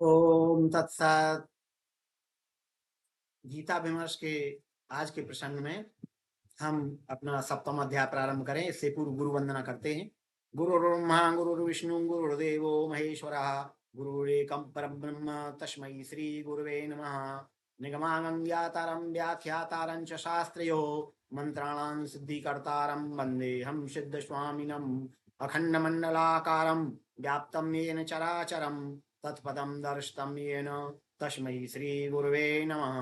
ओम तत्सत। गीता विमर्श के आज के प्रसंग में हम अपना सप्तम अध्याय प्रारंभ करें। इससे पूर्व गुरु वंदना करते हैं। गुरुर्ब्रह्मा गुरुर्विष्णु गुरुर्देवो महेश्वरः गुरुरेकं परब्रह्म तस्मै श्री गुरुवे नमः। निगमानं ज्ञातारं व्याख्यातारं च शास्त्रयो मंत्राणां सिद्धिकर्तारं वन्देऽहं सिद्धस्वामिनम्। अखण्डमण्डलाकारं व्याप्तं येन चराचरं तत्पदं दर्शितं येन तस्मै श्रीगुरुवे नमः।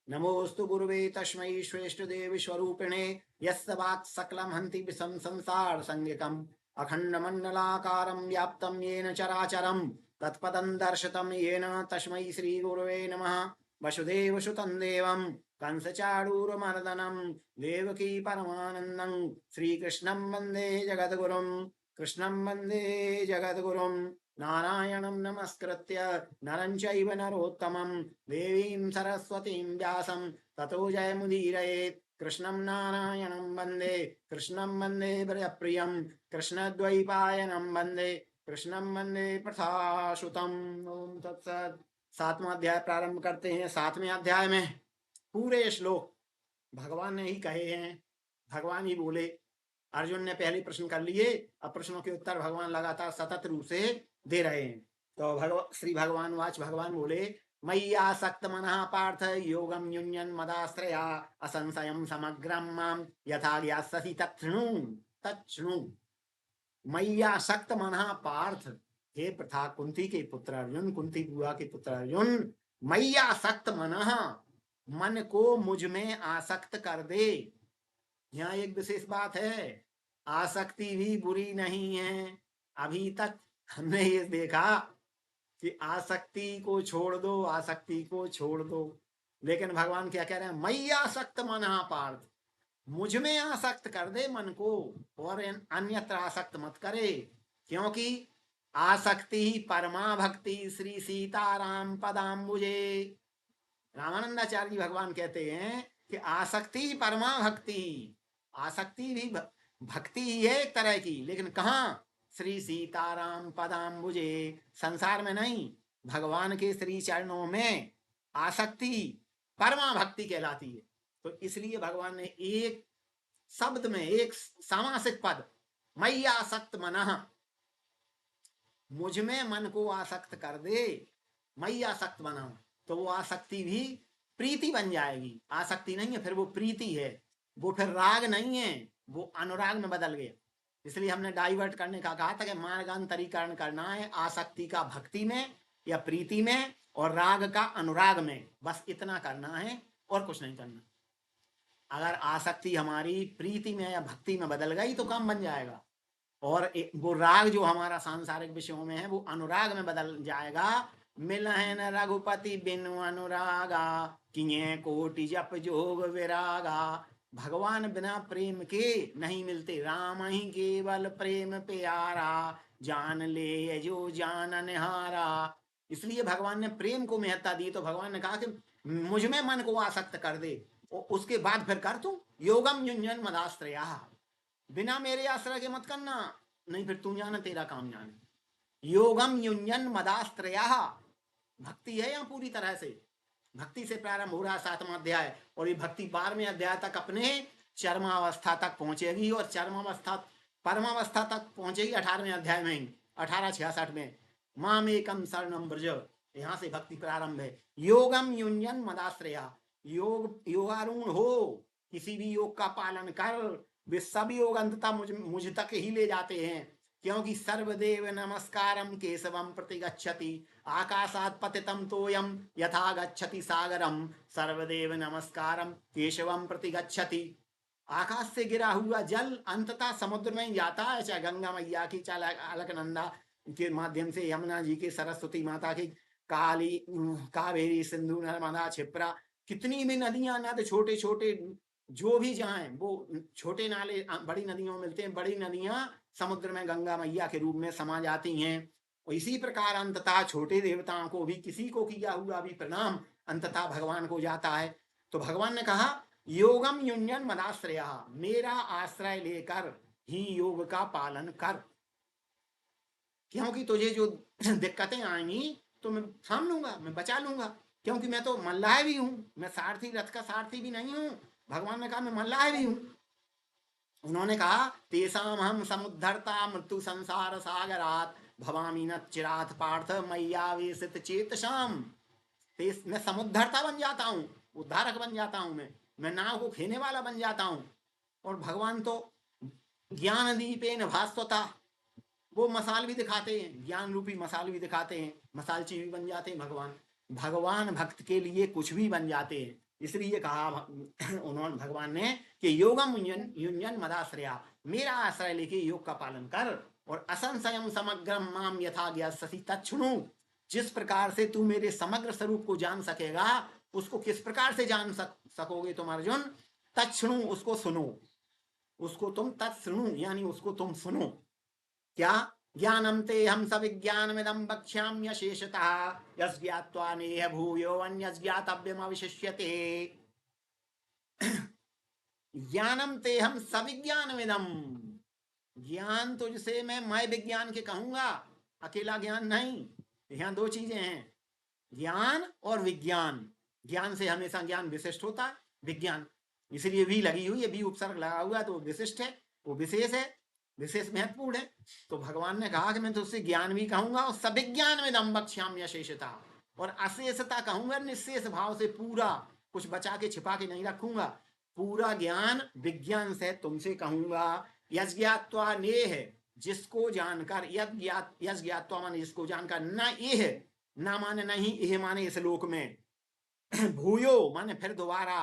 नमोस्तु गुरुवे तस्मै श्रेष्ठदेव स्वरूपिणे यस्य वाक् सकलं हन्ति विषं संसार संज्ञकम् अखण्डमण्डलाकारं व्याप्तं येन चराचरं तत्पदं दर्शितं येन तस्मै श्रीगुरुवे नमः। वसुदेवसुतं देवं कंसचाणूरमर्दनं देवकी परमानन्दं श्रीकृष्णं वन्दे जगद्गुरुं। कृष्णं वन्दे जगद्गुरुं। नारायणं नमस्कृत्य नरं चैव नरोत्तमं देवीं सरस्वतीं व्यासं ततो जयमुदीरयेत्। कृष्णं नारायणं वन्दे कृष्णं वन्दे प्रियं कृष्णद्वैपायनं वन्दे कृष्णं वन्दे प्रथासुतम्। ओम तत्सत। सातवां अध्याय प्रारंभ करते हैं। सातवें अध्याय में पूरे श्लोक भगवान ने ही कहे हैं, भगवान ही बोले। अर्जुन ने पहले प्रश्न कर लिए, अब प्रश्नों के उत्तर भगवान लगातार सतत रूप से दे रहे हैं। तो श्री भगवान वाच, भगवान बोले, मय्यासक्त मनः पार्थ योगम युञ्जन मदाश्रया असंशयम समग्रम माम यथा ज्ञास्यसि तच्छृणु। मय्यासक्त मनः पार्थ, हे प्रथा कुंती के पुत्र अर्जुन, कुंती बुआ के पुत्र अर्जुन, मय्यासक्त मनः, मन को मुझ में आसक्त कर दे। यहाँ एक विशेष बात है, आसक्ति भी बुरी नहीं है। अभी तक हमने ये देखा कि आसक्ति को छोड़ दो, आसक्ति को छोड़ दो, लेकिन भगवान क्या कह रहे हैं? मय्यासक्त मनः पार्थ, मुझ में आसक्त कर दे मन को, और अन्यत्र आसक्त मत करे। क्योंकि आसक्ति ही परमा भक्ति श्री सीताराम पदाम्बुजे। रामानंदाचार्य जी भगवान कहते हैं कि आसक्ति परमा भक्ति, आसक्ति भी भक्ति ही है एक तरह की, लेकिन कहाँ? श्री सीताराम पदाम्बुजे, संसार में नहीं, भगवान के श्री चरणों में आसक्ति परमा भक्ति कहलाती है। तो इसलिए भगवान ने एक शब्द में, एक सामासिक पद, मय्यासक्त मनः, मुझ में मन को आसक्त कर दे, मय्यासक्त मनः, तो वो आसक्ति भी प्रीति बन जाएगी। आसक्ति नहीं है, फिर वो प्रीति है, वो फिर राग नहीं है, वो अनुराग में बदल गया। इसलिए हमने डाइवर्ट करने का कहा था कि मार्गांतरीकरण करना है, आसक्ति का भक्ति में या प्रीति में और राग का अनुराग में, बस इतना करना है और कुछ नहीं करना। अगर आसक्ति हमारी प्रीति में या भक्ति में बदल गई तो काम बन जाएगा, और वो राग जो हमारा सांसारिक विषयों में है वो अनुराग में बदल जाएगा। मिलहन रघुपति बिनु अनुरागा किए कोटि जप जोग विरागा। भगवान बिना प्रेम के नहीं मिलते, राम ही केवल प्रेम प्यारा जान ले जो जान निहारा। इसलिए भगवान ने प्रेम को महत्ता दी। तो भगवान ने कहा कि मुझ में मन को आसक्त कर दे, और उसके बाद फिर कर तू योगम युञ्जन मदाश्रया, बिना मेरे आश्रय के मत करना, नहीं फिर तू जाना, तेरा काम जाने। योगम युञ्जन मदाश्रया, भक्ति है यहाँ पूरी तरह से। भक्ति से प्रारंभ हो रहा है सातवां अध्याय, और ये भक्ति 12वें अध्याय तक अपने चरमावस्था तक पहुंचेगी, और चरमावस्था परमावस्था तक पहुंचेगी 18वें अध्याय में ही, 1866 में। माम एकम शरणम ब्रज, यहाँ से भक्ति प्रारंभ है। योगम युञ्जन मदाश्रया, योगारूढ़ हो, किसी भी योग का पालन कर, वे सब योग अंततः मुझ तक ही ले जाते हैं। क्योंकि सर्वदेव नमस्कारम केशवम प्रतिगच्छति आकाशात् पतितं तोयम यथा गच्छति सागरम। सर्वदेव नमस्कारम केशवम प्रतिगच्छति, आकाश से गिरा हुआ जल अंततः समुद्र में जाता है, चाहे गंगा मैया की, चाहे अलकनंदा के माध्यम से, यमुना जी के, सरस्वती माता की, काली, कावेरी, सिंधु, नर्मदा, क्षिप्रा, कितनी भी नदियां, नद छोटे छोटे जो भी जाएं, वो छोटे नाले बड़ी नदियों में मिलते हैं, बड़ी नदियां समुद्र में गंगा मैया के रूप में समा जाती हैं। और इसी प्रकार अंततः छोटे देवताओं को भी, किसी को किया हुआ भी प्रणाम अंततः भगवान को जाता है। तो भगवान ने कहा योगम युञ्जन मदाश्रया, मेरा आश्रय लेकर ही योग का पालन कर। क्योंकि तुझे जो दिक्कतें आएंगी तो मैं थाम लूंगा, मैं बचा लूंगा, क्योंकि मैं तो मल्लाह भी हूं, मैं सारथी, रथ का सारथी भी नहीं हूं। भगवान ने कहा मैं मल्लाह भी हूं। उन्होंने कहा तेसाम हम समुद्धरता मृत्यु संसार सागरात भवामी न चिरात पार्थ मैयावेशित चेतसाम। मैं समुद्धरता बन जाता हूँ, उद्धारक बन जाता हूँ, मैं नाव को खेने वाला बन जाता हूँ। और भगवान तो ज्ञान दीपेन भास्वता, वो मसाल भी दिखाते हैं, ज्ञान रूपी मसाल भी दिखाते हैं, मसालची भी बन जाते हैं भगवान। भगवान भक्त के लिए कुछ भी बन जाते हैं। इसलिए कहा उन्होंने भगवान ने कि योगम युंजन मदाश्रया, मेरा आश्रय लेके योग का पालन कर और असंशयम समग्रम माम यथा ज्ञास्यसि तच्छृणु। जिस प्रकार से तू मेरे समग्र स्वरूप को जान सकेगा, उसको किस प्रकार से जान सकोगे तुम अर्जुन? तच्छृणु, उसको सुनो, उसको तुम तत्शृणु यानी उसको तुम सुनो। क्या? ज्ञानम ते हम सविज्ञानमिदं वक्ष्याम्य शेषतः यज्ञात्वा नेह भूयो अन्यज्ञातव्यम अवशिष्यते। ज्ञानम ते हम सविज्ञानमिदं, ज्ञान तो जिसे मैं विज्ञान के कहूंगा, अकेला ज्ञान नहीं। यहाँ दो चीजें हैं, ज्ञान और विज्ञान। ज्ञान से हमेशा ज्ञान विशिष्ट होता है, विज्ञान इसलिए भी लगी हुई है, भी उपसर्ग लगा हुआ तो विशिष्ट है, वो विशेष है, विशेष महत्वपूर्ण है। तो भगवान ने कहा कि मैं तो उससे ज्ञान भी कहूंगा और सविज्ञान में दम बक्ष्याम्य शेषता, और अशेषता कहूंगा, निशेष भाव से पूरा, कुछ बचा के छिपा के नहीं रखूंगा, पूरा ज्ञान विज्ञान से तुमसे कहूंगा। यज्ञात्वा नेह, जिसको जानकर, यज्ञात्वा माने जिसको जानकर, न एह, ना माने नहीं, यह माने इस लोक में, भूयो माने फिर दोबारा,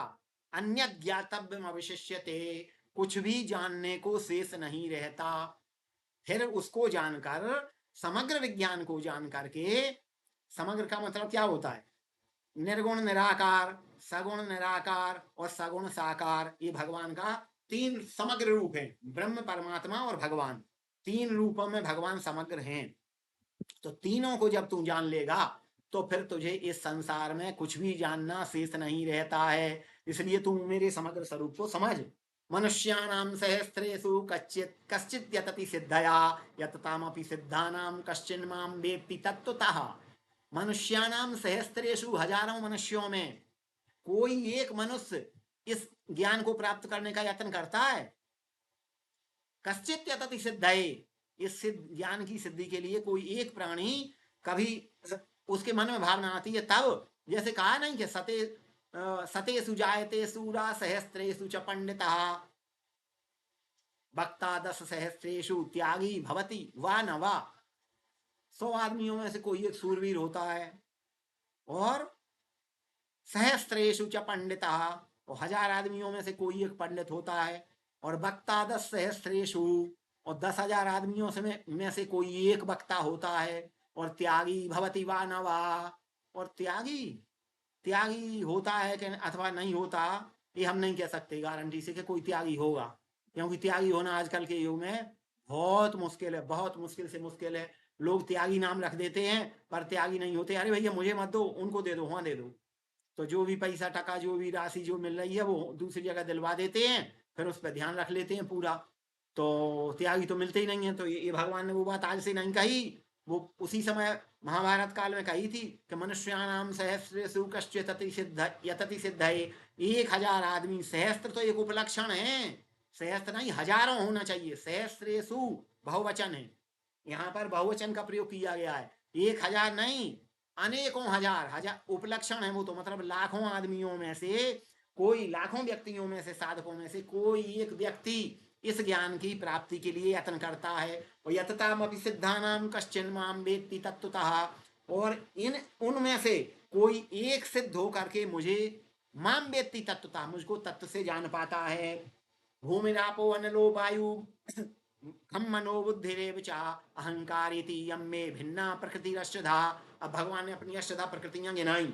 अन्य ज्ञातव्य अवशिष्यते, कुछ भी जानने को शेष नहीं रहता। फिर उसको जानकर, समग्र विज्ञान को जानकर के, समग्र का मतलब क्या होता है? निर्गुण निराकार, सगुण निराकार और सगुण साकार, ये भगवान का तीन समग्र रूप है। ब्रह्म, परमात्मा और भगवान, तीन रूपों में भगवान समग्र हैं। तो तीनों को जब तू जान लेगा तो फिर तुझे इस संसार में कुछ भी जानना शेष नहीं रहता है। इसलिए तू मेरे समग्र स्वरूप को समझ। मनुष्याणाम सहस्रेषु कश्चित् यतति सिद्धया यततामपि सिद्धानाम कश्चिन् माम वेत्ति तत्त्वतः। मनुष्याणाम सहस्रेषु, हजारों मनुष्यों में कोई एक मनुष्य इस ज्ञान को प्राप्त करने का यत्न करता है। कश्चित् यतति सिद्धये, इस ज्ञान की सिद्धि के लिए कोई एक प्राणी कभी उसके मन में भावना आती है तब, जैसे कहा नहीं कि सतेषु जायते सूरा सहस्रेषु च पंडितः वक्ता दश सहस्रेषु त्यागी भवति वा न वा। 100 आदमियों में से कोई एक सूरवीर होता है, और सहस्रेषु च पंडितः, और 1000 आदमियों में से कोई एक पंडित होता है, और वक्ता 10 सहस्रेषु, और 10,000 आदमियों में से कोई एक वक्ता होता है, और त्यागी भवति वा न वा, और त्यागी होता है कि अथवा नहीं होता, ये हम नहीं कह सकते गारंटी से कि कोई त्यागी होगा, क्योंकि त्यागी होना आजकल के युग में बहुत मुश्किल है, बहुत मुश्किल से मुश्किल है। लोग त्यागी नाम रख देते हैं पर त्यागी नहीं होते। अरे भैया मुझे मत दो, उनको दे दो, वहां दे दो, तो जो भी पैसा टका, जो भी राशि जो मिल रही है वो दूसरी जगह दिलवा देते हैं, फिर उस पर ध्यान रख लेते हैं पूरा, तो त्यागी तो मिलते ही नहीं है। तो ये भगवान ने वो बात आज से नहीं कही, वो उसी समय महाभारत काल में कही थी कि मनुष्याणाम सहस्रेषु कश्चित् यतति सिद्धये। 1000 आदमी, सहस्त्र तो एक उपलक्षण है, सहस्त्र नहीं, हजारों होना चाहिए। सहस्रेषु बहुवचन है, यहाँ पर बहुवचन का प्रयोग किया गया है, 1000 नहीं, अनेकों हजार उपलक्षण है वो, तो मतलब लाखों आदमियों में से कोई, लाखों व्यक्तियों में से, साधकों में से कोई एक व्यक्ति इस ज्ञान की प्राप्ति के लिए यत्न करता है। और यततामपि सिद्धानाम कश्चिन् माम वेत्ति तत्त्वतः, और उनमें से कोई एक सिद्ध होकर के मुझे, माम वेत्ति तत्त्वतः, मुझको तत्व से जान पाता है। भूमिरापो अनलो वायु खम मनो बुद्धिरेव च अहंकारिति यम में भिन्ना प्रकृति अष्टधा। अब भगवान ने अपनी अष्टधा प्रकृतियां गिनाई,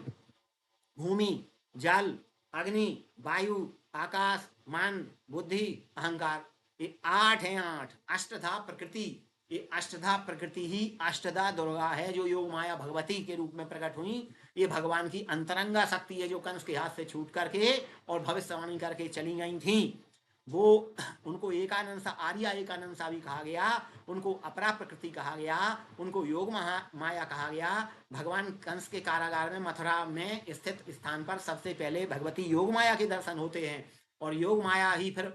भूमि, जल, अग्नि, वायु, आकाश, मन, बुद्धि, अहंकार, ये 8 हैं, 8 अष्टधा प्रकृति। ये अष्टधा प्रकृति ही अष्टधा दुर्गा है, जो योग माया भगवती के रूप में प्रकट हुई। ये भगवान की अंतरंगा शक्ति है, जो कंस के हाथ से छूट करके और भविष्यवाणी करके चली गई थी। वो उनको एकानंद सा, आर्या एकानंद सा भी कहा गया, उनको अपरा प्रकृति कहा गया, उनको योग माया कहा गया। भगवान कंस के कारागार में मथुरा में स्थित स्थान पर सबसे पहले भगवती योग माया के दर्शन होते हैं, और योग माया ही फिर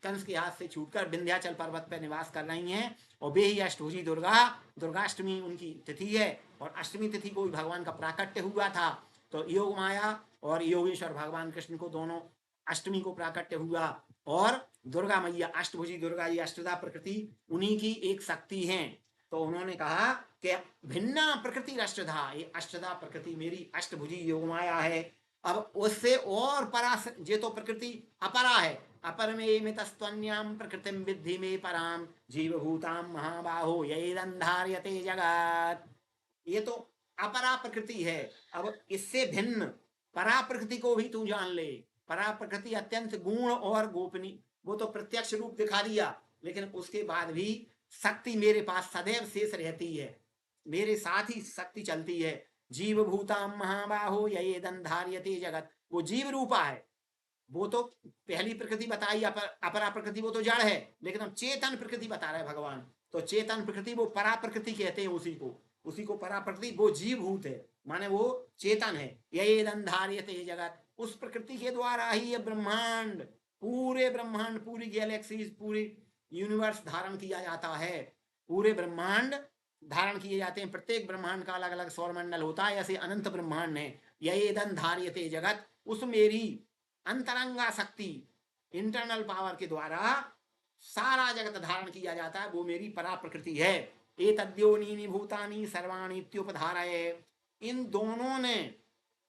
कंस के हाथ से छूटकर विंध्याचल पर्वत पर निवास कर रही हैं, और वे ही अष्टभुजी दुर्गा, दुर्गाष्टमी उनकी तिथि है, और अष्टमी तिथि को भी भगवान का प्राकट्य हुआ था। तो योग माया और योगेश्वर भगवान कृष्ण को दोनों अष्टमी को प्राकट्य हुआ, और दुर्गा मैया अष्टभुजी दुर्गा, ये अष्टधा प्रकृति उन्हीं की एक शक्ति है। तो उन्होंने कहा कि भिन्ना प्रकृति अष्टधा, ये अष्टधा प्रकृति मेरी अष्टभुजी योग माया है। अब उससे और परा, ये तो प्रकृति अपरा है, अपर में मितस्त्वन्याम प्रकृतिम विद्धि में पराम जीवभूताम महाबाहो यैरंधार्यते जगत। ये तो अपरा प्रकृति है। अब इससे भिन्न परा प्रकृति को भी तू जान ले। परा प्रकृति अत्यंत गुण और गोपनीय, वो तो प्रत्यक्ष रूप दिखा दिया, लेकिन उसके बाद भी शक्ति मेरे पास सदैव शेष रहती है, मेरे साथ ही शक्ति चलती है। जीव भूताम महाबाहो ययेदं धार्यते जगत, वो जीव रूपा है। वो तो पहली प्रकृति बताई अपरा प्रकृति, वो तो जड़ है, लेकिन हम चेतन प्रकृति बता रहे भगवान। तो चेतन प्रकृति वो परा प्रकृति कहते हैं, उसी को परा प्रकृति, वो जीव भूत है, माने वो चेतन है। ययेदं धार्यते जगत, उस प्रकृति के द्वारा ही ये ब्रह्मांड, पूरे ब्रह्मांड, पूरी गैलेक्सीज, पूरी यूनिवर्स धारण किया जाता है। पूरे ब्रह्मांड धारण किए जाते हैं, प्रत्येक ब्रह्मांड का अलग अलग सौरमंडल होता है, ऐसे अनंत ब्रह्मांड है। ययेदं धार्यते जगत, उस मेरी अंतरंगा शक्ति, इंटरनल पावर के द्वारा सारा जगत धारण किया जाता है, वो मेरी परा प्रकृति है। एतद्योनीनि भूतानि सर्वाणि इत्युपधारय, इन दोनों ने,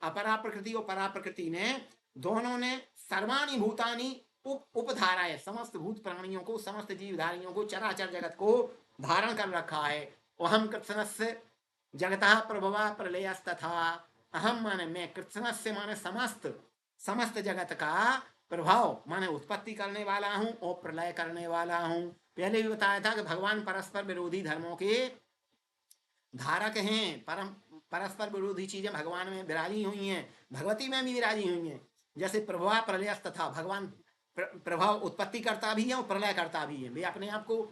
अपरा प्रकृति और परा प्रकृति ने, दोनों ने सर्वाणि भूतानि उपधाराय, समस्त भूत प्राणियों को, समस्त जीवधारियों को, चराचर जगत को धारण कर रखा है। अहम कृत्स्नस्य जगतः प्रभवा प्रलयस्तथा, अहम माने मैं, कृत्स्नस्य माने समस्त, समस्त जगत का प्रभाव माने उत्पत्ति करने वाला हूं और प्रलय करने वाला हूं। पहले भी बताया था कि भगवान परस्पर विरोधी धर्मों के धारक हैं, परस्पर विरोधी चीजें भगवान में विराजी हुई हैं, भगवती में भी विराजी हुई हैं। जैसे प्रभवा प्रलय तथा, भगवान प्रभाव उत्पत्ति करता भी है और प्रलय करता भी है। वे अपने आप को,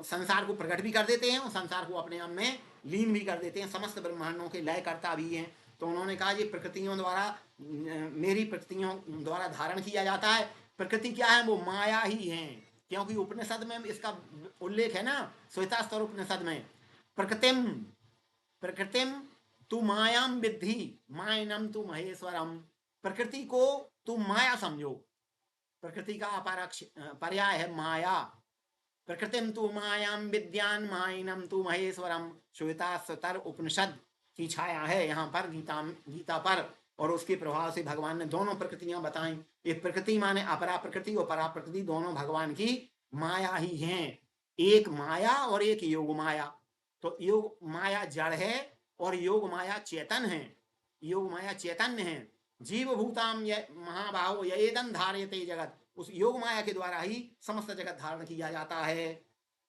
संसार को प्रकट भी कर देते हैं और संसार को अपने आप में लीन भी कर देते हैं, समस्त ब्रह्मांडों के लय करता भी हैं। तो उन्होंने कहा ये प्रकृतियों द्वारा, मेरी प्रकृतियों द्वारा धारण किया जाता है। प्रकृति क्या है? वो माया ही है, क्योंकि उपनिषद में इसका उल्लेख है ना, श्वेतास्तर उपनिषद में, प्रकृतिम प्रकृतिम तू मायाम विद्धि मायनम तू महेश्वरम, प्रकृति को तू माया समझो, प्रकृति का अपरक्ष पर्याय है माया। प्रकृतिम तू मायाम विद्यान मायनम तू महेश्वरम, श्वेतास्तर उपनिषद की छाया है यहाँ पर गीता पर, और उसके प्रभाव से भगवान ने दोनों प्रकृतियां बताई। ये प्रकृति माने अपरा प्रकृति और परा प्रकृति, दोनों भगवान की माया ही हैं, एक माया और एक योग माया। तो योग माया जड़ है और योग माया चेतन है, योग माया चैतन्य है। जीव भूताम महाबाहो ययेदं धार्यते जगत, उस योग माया के द्वारा ही समस्त जगत धारण किया जाता है।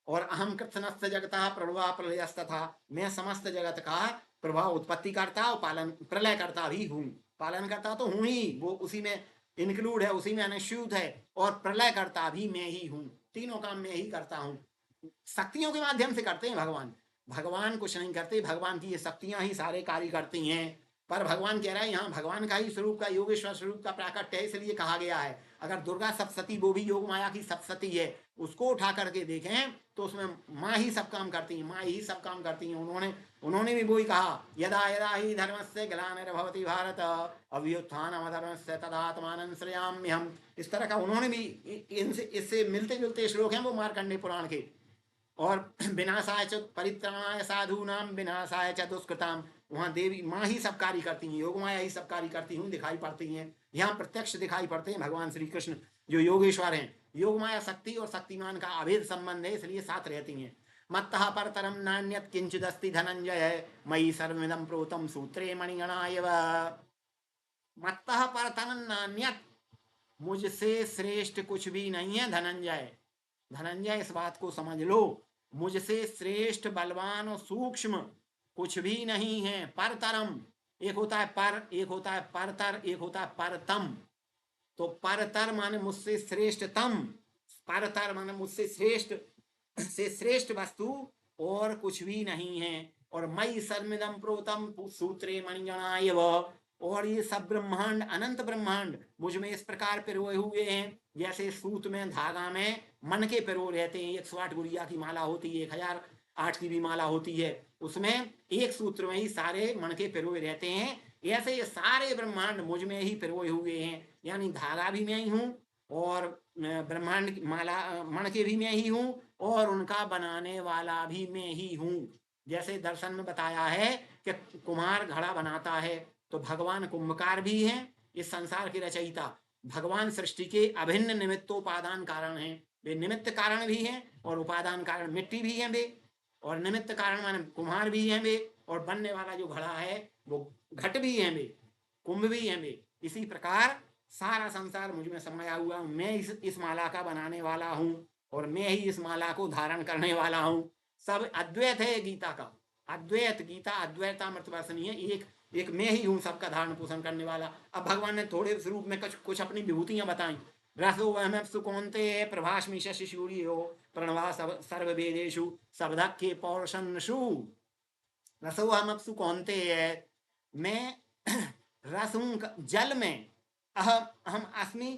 और अहम कृत्स्नस्य जगतः प्रभवा प्रलयस्तथा, मैं समस्त जगत का प्रभाव उत्पत्ति करता और पालन प्रलय करता भी हूँ। पालन करता तो हूँ ही, वो उसी में इंक्लूड है, उसी में अनुस्यूत है, और प्रलय करता भी मैं ही हूँ, तीनों काम मैं ही करता हूँ। शक्तियों के माध्यम से करते हैं भगवान, भगवान कुछ नहीं करते, भगवान की ये शक्तियां ही सारे कार्य करती हैं। पर भगवान कह रहा है यहाँ भगवान का ही स्वरूप का, योगेश्वर स्वरूप का प्राकट्य है, इसलिए कहा गया है। अगर दुर्गा सप्तशती, वो भी योग माया की सप्तशती है, उसको उठा करके देखें तो उसमें माँ ही सब काम करती है, माँ ही सब काम करती है। उन्होंने भी वही कहा, यदा यदा ही धर्मस्य ग्लानिर्भवति भारत अभ्युत्थानमधर्मस्य तदात्मानं सृजाम्यहम्, इस तरह का उन्होंने भी, इससे मिलते जुलते श्लोक हैं वो मार्कंडेय पुराण के। और विनाशाय च परित्राणाय साधूनाम विनाशाय च दुष्कृताम, वहाँ देवी माँ ही सब कार्य करती हैं, योग माया ही सब कार्य करती हुई दिखाई पड़ती हैं। यहाँ प्रत्यक्ष दिखाई पड़ते हैं भगवान श्री कृष्ण जो योगेश्वर हैं। योग माया शक्ति और शक्तिमान का अभेद संबंध है, इसलिए साथ रहती हैं। मत्तः परतरम नान्यत् किंचिदस्ति धनंजय मयि सर्वमिदं प्रोतं सूत्रे मणिगणा एव। मत्तः परतरम नान्यत्, मुझसे श्रेष्ठ कुछ भी नहीं है धनंजय। धनंजय इस बात को समझ लो, मुझसे श्रेष्ठ बलवान और सूक्ष्म कुछ भी नहीं है। परतरम, एक होता है पर, एक होता है परतर, एक होता है परतम। तो परतर माने मुझसे श्रेष्ठतम, परतर माने मुझसे श्रेष्ठ से श्रेष्ठ वस्तु और कुछ भी नहीं है। और मई सर्मिदम प्रोतम सूत्रे मणिगणाय व, और ये सब ब्रह्मांड, अनंत ब्रह्मांड मुझ में इस प्रकार पिरोए हुए हैं जैसे सूत में, धागा में मन के पिरो रहते हैं। 108 गुड़िया की माला होती है, 1008 की भी माला होती है, उसमें एक सूत्र में ही सारे मन के पिरोए रहते हैं। ऐसे ये सारे ब्रह्मांड मुझ में ही पिरोए हुए हैं, यानी धागा भी मैं ही हूँ और ब्रह्मांड माला मण के भी मैं ही हूँ और उनका बनाने वाला भी मैं ही हूँ। जैसे दर्शन में बताया है कि कुम्हार घड़ा बनाता है, तो भगवान कुंभकार भी हैं, इस संसार के रचयिता। भगवान सृष्टि के अभिन्न निमित्तोपादान कारण हैं, वे निमित्त कारण भी हैं और उपादान कारण मिट्टी भी हैं वे, और निमित्त कारण माने कुम्हार भी हैं वे, और बनने वाला जो घड़ा है वो घट भी हैं वे, कुंभ भी हैं वे। इसी प्रकार सारा संसार मुझ में समाया हुआ हूँ। मैं इस माला का बनाने वाला हूँ और मैं ही इस माला को धारण करने वाला हूँ। सब अद्वैत है गीता का, अद्वैत, गीता अद्वैतामृतवर्षिणी है। एक मैं ही हूँ सबका धारण पोषण करने वाला। अब भगवान ने थोड़े स्वरूप में कुछ अपनी विभूतियां बताई। रसो वहमप्सु कौन्तेय प्रभास्मि शशि सूर्यो प्रणवा सर्व वेदेषु शब्दके पौरुषन्नषु। रसो वहमप्सु कौन्तेय, मैं रस हूँ जल में, अहम अस्मि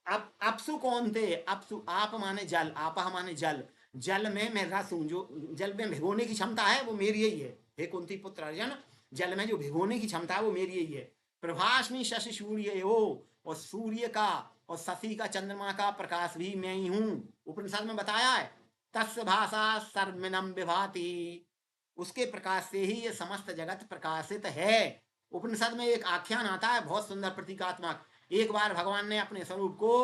अपसु कौन्तेय, अपसु आप माने जल, आपह माने जल, जल में मैं रस हूँ। जो जल में भिगोने की क्षमता है वो मेरी ही है, हे कुंती पुत्र अर्जुन, जल में जो भिगोने की क्षमता है वो मेरी ही है। प्रभास्मि शशि सूर्य हो, और सूर्य का और शशि का, चंद्रमा का प्रकाश भी मैं ही हूँ। उपनिषद में बताया है, तस्य भाषा सर्वमिदं विभाति, उसके प्रकाश से ही ये समस्त जगत प्रकाशित है। उपनिषद में एक आख्यान आता है बहुत सुंदर प्रतीकात्मक। एक बार भगवान ने अपने स्वरूप को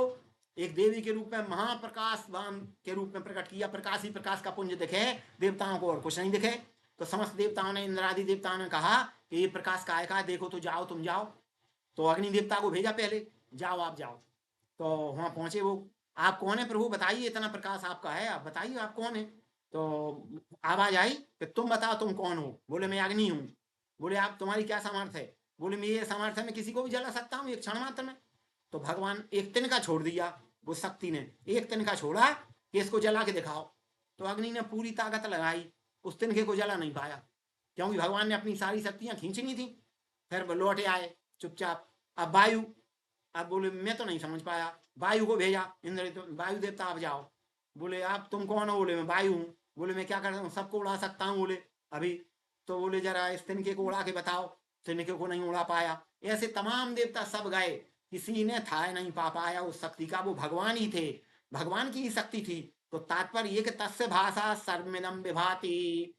एक देवी के रूप में, महाप्रकाशवान के रूप में प्रकट किया। प्रकाश ही प्रकाश का पुंज दिखे देवताओं को और कुछ नहीं दिखे। तो समस्त देवताओं ने, इंद्रादि देवताओं ने कहा कि ये प्रकाश काय का, देखो तो जाओ, तुम जाओ। तो अग्नि देवता को भेजा, पहले जाओ आप जाओ। तो वहां पहुंचे वो, आप कौन है प्रभु, बताइए, इतना प्रकाश आपका है, आप बताइए आप कौन है। तो आवाज आई कि तुम बताओ तुम कौन हो। बोले मैं अग्नि हूँ। बोले आप, तुम्हारी क्या सामर्थ्य है। बोले मेरे सामर्थ्य में किसी को भी जला सकता हूँ एक क्षण मात्र में। तो भगवान एक तिनका छोड़ दिया, वो शक्ति ने एक तिनका छोड़ा कि इसको जला के दिखाओ। तो अग्नि ने पूरी ताकत लगाई, उस तिनके को जला नहीं पाया, क्योंकि भगवान ने अपनी सारी शक्तियां खींचनी थी। फिर वो लौटे आए चुपचाप। अब वायु, अब बोले मैं तो नहीं समझ पाया, वायु को भेजा इंद्र, तो वायु देवता आप जाओ। बोले आप तुम कौन हो। बोले मैं वायु हूँ। बोले मैं क्या करता हूँ, सबको उड़ा सकता हूँ। बोले अभी। तो बोले जरा इस तिनके को उड़ा के बताओ। तिनके को नहीं उड़ा पाया। ऐसे तमाम देवता सब गए, किसी ने था नहीं पा पाया उस शक्ति का। वो भगवान ही थे, भगवान की ही शक्ति थी। तो तात्पर्य ये कि तस्य भाषा सर्वमिदं विभाति,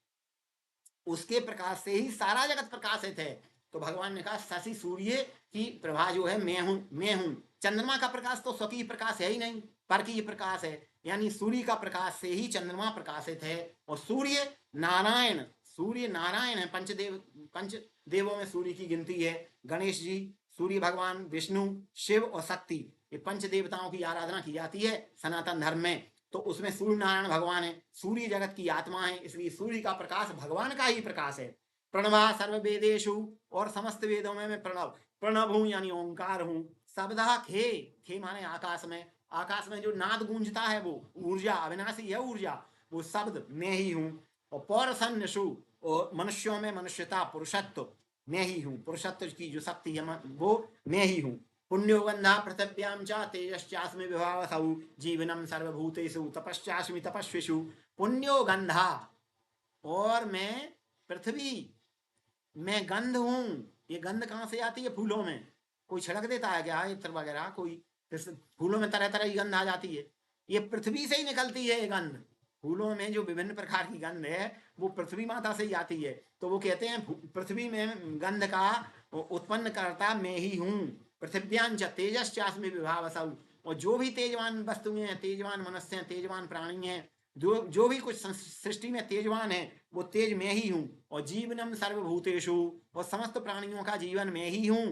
उसके प्रकाश से ही सारा जगत प्रकाशित है। तो भगवान ने कहा शशि सूर्य की प्रभा जो है मैं हूं, मैं हूं। चंद्रमा का प्रकाश तो स्वकीय प्रकाश है ही नहीं, पर की प्रकाश है। यानी सूर्य का प्रकाश से ही चंद्रमा प्रकाशित है। और सूर्य नारायण, सूर्य नारायण है। पंच देवों में सूर्य की गिनती है। गणेश जी, सूर्य भगवान, विष्णु, शिव और शक्ति, ये पंच देवताओं की आराधना की जाती है सनातन धर्म में। तो उसमें सूर्य नारायण भगवान है, सूर्य जगत की आत्मा है, इसलिए सूर्य का प्रकाश भगवान का ही प्रकाश है। प्रणवा सर्व वेदेशु, और समस्त वेदों में मैं प्रणव, प्रणव हूं यानी ओंकार हूं। शब्दा खे, खे माने आकाश में, आकाश में जो नाद गूंजता है वो ऊर्जा, अविनाशी है ऊर्जा, वो शब्द मैं ही हूं। और पौरसन्यसु, और मनुष्यों में मनुष्यता, पुरुषत्व मैं ही हूं। पुरुषत्व की जो शक्ति है वो मैं ही हूं। पुण्यो गंधा पृथिव्यां च तेजश्चास्मि विभावसौ जीवनम सर्वभूतेषु तपश्चास्मि तपस्विषु। पुण्यो गंधा, और मैं पृथ्वी, मैं गंध हूं। ये गंध कहां से आती है, फूलों में कोई छिड़क देता है क्या, इत्र वगैरह कोई, फूलों में तरह तरह की गंध आ जाती है, ये पृथ्वी से ही निकलती है ये गंध। फूलों में जो विभिन्न प्रकार की गंध है वो पृथ्वी माता से ही आती है। तो वो कहते हैं पृथ्वी में गंध का उत्पन्न करता मैं ही हूं। पृथिव्यांच तेजश्चास्मि विभावसौ, और जो भी तेजवान वस्तुएं हैं, तेजवान मनुष्य हैं, तेजवान प्राणी हैं, जो भी कुछ सृष्टि में तेजवान है वो तेज मैं ही हूं। और जीवनम सर्वभूतेषु, और समस्त प्राणियों का जीवन मैं ही हूं।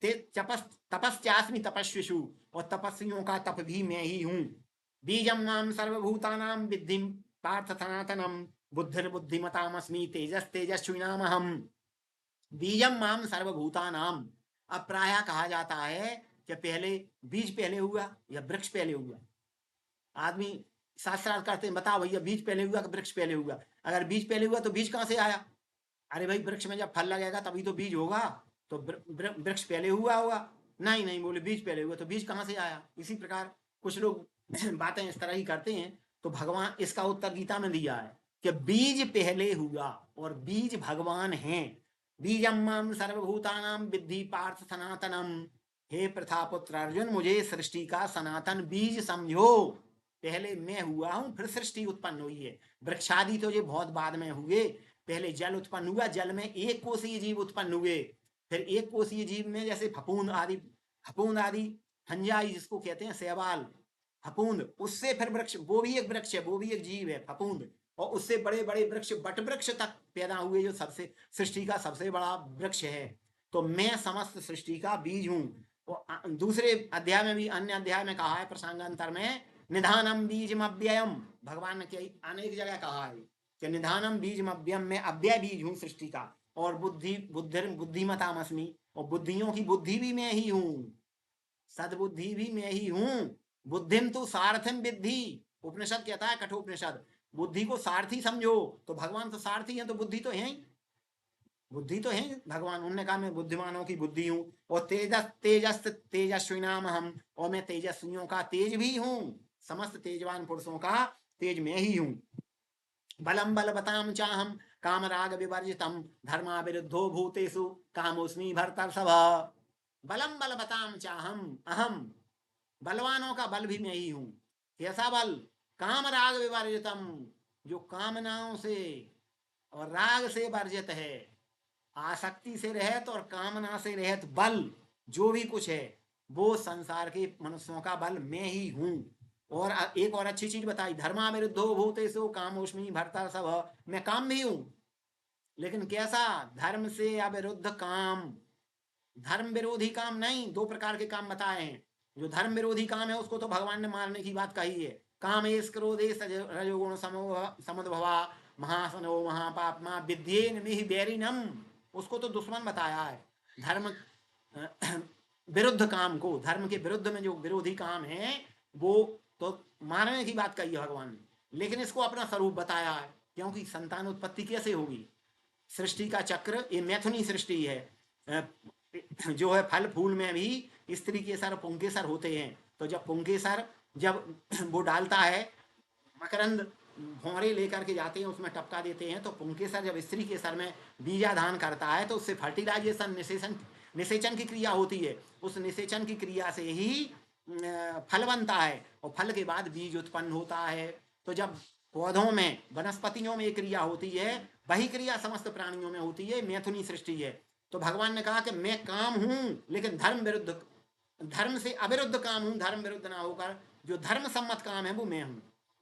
तपस्यास्मि तपस्विषु, और तपस्वियों का तप भी मैं ही हूं। बीजम माम सर्वभूतानां विद्धि पार्थ सनातनम, बुद्धिर्बुद्धिमतामस्मि तेजस तेजस्विनामहम। बीजम माम सर्वभूतानाम, अब प्राय कहा जाता है क्या पहले बीज पहले हुआ या वृक्ष पहले हुआ? आदमी शास्त्रार्थ करते हैं, बताओ भैया बीज पहले हुआ कि वृक्ष पहले हुआ? अगर बीज पहले हुआ तो बीज कहाँ से आया? अरे भाई वृक्ष में जब फल लगेगा तभी तो बीज होगा, तो वृक्ष पहले हुआ होगा। नहीं नहीं, बोले बीज पहले हुआ, तो बीज कहाँ से आया? इसी प्रकार कुछ लोग बातें इस तरह ही करते हैं। तो भगवान इसका उत्तर गीता में दिया है कि बीज पहले हुआ और बीज भगवान हैं। बीजम सर्वभूतानाम विद्धि पार्थ सनातनम। हे प्रथापुत्र अर्जुन, मुझे सृष्टि का सनातन बीज समझो। पहले मैं हुआ हूं, फिर सृष्टि उत्पन्न हुई है। वृक्षादि तो ये बहुत बाद में हुए। पहले जल उत्पन्न हुआ, जल में एक कोशीय जीव उत्पन्न हुए। फिर एक कोशीय जीव में जैसे फफूंद आदि फंजाई जिसको कहते हैं, शैवाल, फफूंद, उससे फिर वृक्ष, वो भी एक वृक्ष है, वो भी एक जीव है फफूंद। और उससे बड़े बड़े वृक्ष, बट वृक्ष तक पैदा हुए, जो सबसे सृष्टि का सबसे बड़ा वृक्ष है। तो मैं समस्त सृष्टि का बीज हूं। दूसरे अध्याय में भी, अन्य अध्याय में कहा है प्रसंगांतर में, निधानम बीजम अव्ययम। भगवान ने अनेक जगह कहा है कि निधानम बीजम अव्ययम, में अव्यय बीज हूं सृष्टि का। और बुद्धिमतामस्मि, और बुद्धियों की बुद्धि भी मैं ही हूं, सद्बुद्धि भी मैं ही हूं। बुद्धिम तो सारथिम विद्धि, उपनिषद कहता है, कठोपनिषद, बुद्धि को सारथी समझो। तो भगवान तो सारथी है, तो बुद्धि तो है ही, बुद्धि तो है भगवान। उन्होंने कहा मैं बुद्धिमानों की बुद्धि हूं। और तेजस्वी नाम हम, और मैं तेजस्वियों का तेज भी हूं। समस्त तेजवान पुरुषों का तेज मैं ही हूं। बलम बलवताम चाहम काम राग विवर्जितम धर्मा विरुद्धो भूतेषु कामोस्मि भर्तर्षभ। बलम बलवताम चाहम अहम, बलवानों का बल भी मैं ही हूं। कैसा बल? काम राग विवर्जितम, जो कामनाओं से और राग से वर्जित है, आसक्ति से रहित और कामना से रहित बल जो भी कुछ है, वो संसार के मनुष्यों का बल मैं ही हूं। और एक और अच्छी चीज बताई, धर्मा विरुद्धो भूतेषु कामोस्मि भर्तर्षभ, मैं काम भी हूं, लेकिन कैसा? धर्म से अविरुद्ध काम, धर्म विरोधी काम नहीं। दो प्रकार के काम बताए हैं। जो धर्म विरोधी काम है उसको तो भगवान ने मारने की बात कही है, काम एस क्रोधे रजोगुण समुद्भवा महासनो महापापमा विद्येन मिहि बैरिनम, उसको तो दुश्मन बताया है। धर्म विरुद्ध काम को, धर्म के विरुद्ध में जो विरोधी काम है, वो तो मारने की बात कही है भगवान ने, लेकिन इसको अपना स्वरूप बताया है। क्योंकि संतान उत्पत्ति कैसे होगी? सृष्टि का चक्र, ये मैथुनी सृष्टि है। जो है फल फूल में भी स्त्री के सर पुंकेसर होते हैं। तो जब पुंकेसर जब वो डालता है, मकरंद भौरे लेकर के जाते हैं, उसमें टपका देते हैं, तो पुंकेसर जब स्त्री के सर में बीजाधान करता है, तो उससे फर्टिलाइजेशन, निषेचन की क्रिया होती है। उस निषेचन की क्रिया से ही फल बनता है, और फल के बाद बीज उत्पन्न होता है। तो जब पौधों में, वनस्पतियों में क्रिया होती है, वही क्रिया समस्त प्राणियों में होती है, मैथुनी सृष्टि है। तो भगवान ने कहा कि मैं काम हूं, लेकिन धर्म से अविरुद्ध काम हूं, धर्म विरुद्ध ना होकर जो धर्म सम्मत काम है वो मैं हूं।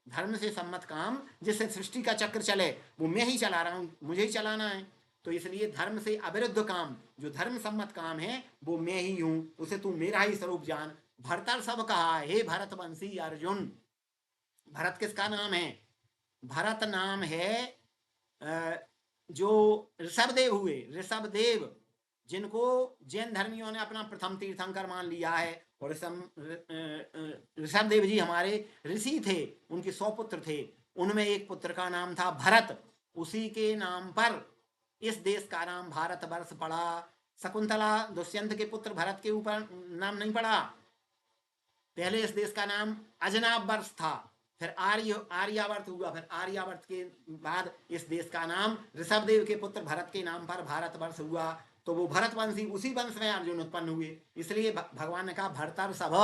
धर्म से सम्मत काम जिससे सृष्टि का चक्र चले, वो मैं ही चला रहा हूं, मुझे ही चलाना है। तो इसलिए धर्म से अविरुद्ध काम, जो धर्म सम्मत काम है, वो मैं ही हूं, उसे तू मेरा ही स्वरूप जान। भर्तर्षभ कहा, हे भरतवंशी अर्जुन। भरत किसका नाम है? भरत नाम है जो ऋषभदेव हुए, ऋषभदेव, जिनको जैन धर्मियों ने अपना प्रथम तीर्थंकर मान लिया है। और ऋषभदेव जी हमारे ऋषि थे, उनके 100 पुत्र थे, उनमें एक पुत्र का नाम था भरत। उसी के नाम पर इस देश का नाम भारतवर्ष पड़ा। शकुंतला दुष्यंत के पुत्र भरत के ऊपर नाम नहीं पड़ा। पहले इस देश का नाम अजनाब वर्ष था, फिर आर्यावर्त हुआ, फिर आर्यावर्त के बाद इस देश का नाम ऋषभदेव के पुत्र भरत के नाम पर भारतवर्ष हुआ। तो वो भरतवंशी, उसी वंश में अर्जुन उत्पन्न हुए। इसलिए भगवान ने कहा भरतर्षभ,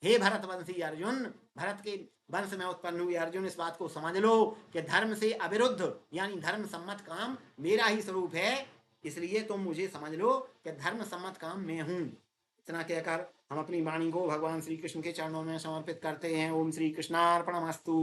हे भरतवंशी अर्जुन, भरत के वंश में उत्पन्न हुए अर्जुन, इस बात को समझ लो कि धर्म से अविरुद्ध यानी धर्म सम्मत काम मेरा ही स्वरूप है। इसलिए तुम मुझे समझ लो कि धर्म सम्मत काम मैं हूं। इतना कहकर हम अपनी वाणी को भगवान श्री कृष्ण के चरणों में समर्पित करते हैं। ओम श्री कृष्णार्पणमस्तु।